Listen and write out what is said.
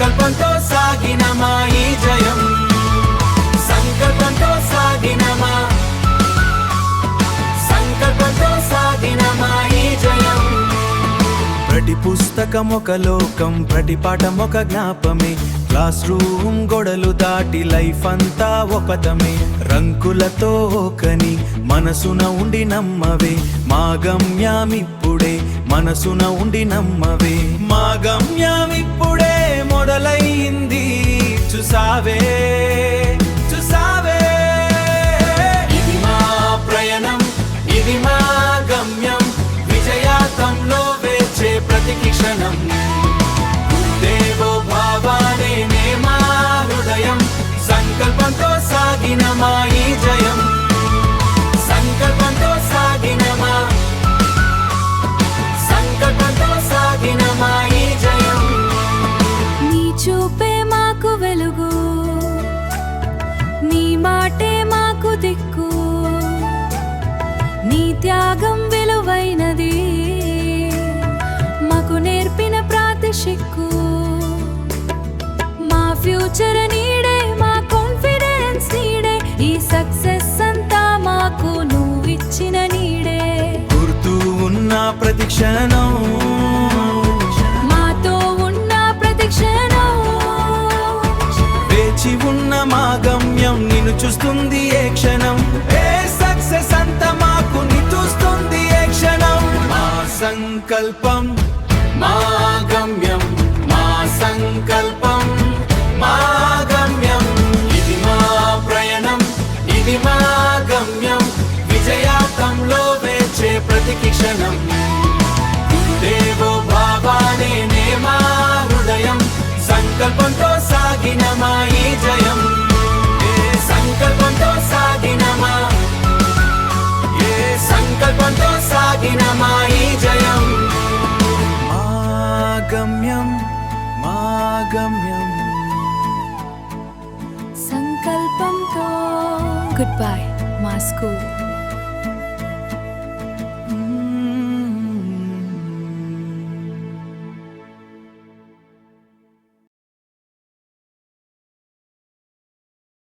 సంకల్పంతో సాగిన మా ఈ జయం, సంకల్పంతో సాగిన మా, సంకల్పంతో సాగిన మా ఈ జయం. ప్రతి పుస్తకం ఒక లోకం, ప్రతి పాఠం ఒక జ్ఞాపమే, క్లాస్ రూమ్ గొడలు దాటి లైఫ్ అంతా ఒకతమే. రంకులతో ఒకని మనసున ఉండి నమ్మవే, మా గమ్యమిప్పుడే మనసున ఉండి నమ్మవే. మా గమ్యమిప్పుడే మొదలైంది చూసావే, చూసావే. ఇది మా ప్రయాణం, ఇది మా గమ్యం, విజయాతంలో వేచే ప్రతి క్షణం. దేవో భావానే మా హృదయం, సంకల్పంతో సాగిన మా ఈ జయం, సంకల్పంతో సాగిన మా, సంకల్పంతో సాగిన మా ఈ జయం. నీ చూపే మాకు వెలుగు, నీ మాటే మాకు దిక్కు, నీ త్యాగం విలువైనది, మాకు నేర్పిన ప్రాతిశిక్కు. మా ఫ్యూచర్ నీడే, మా కాన్ఫిడెన్స్ నీడే, ఈ సక్సెస్ అంతా మాకు నువ్వు ఇచ్చిన నీడే. గుర్తు ఉన్న ప్రతి క్షణం, మాతో ఉన్న ప్రతి క్షణం, వేచి ఉన్న మా గమ్యం నిన్ను చూస్తుంది ఏ క్షణం. ఏ సక్సెస్ అంతా మాకు నీ చూస్తుంది ఏ క్షణం. మా సంకల్పం, మా గమ్యం, మా సంకల్పం, మా గమ్యం. ఇది మా ప్రయాణం, ఇది మా గమ్యం, విజయాతంలో వేచే ప్రతి క్షణం. దేవో భావానే మా హృదయం, సంకల్పంతో సాగిన మా ఈ జయం. ఏ సంకల్పంతో సాగిన మా, ఏ సంకల్పంతో సాగిన మా ఈ జయం. మా గమ్యం, మా గమ్యం. సంకల్పంతో. గుడ్ బై మా స్కూల్.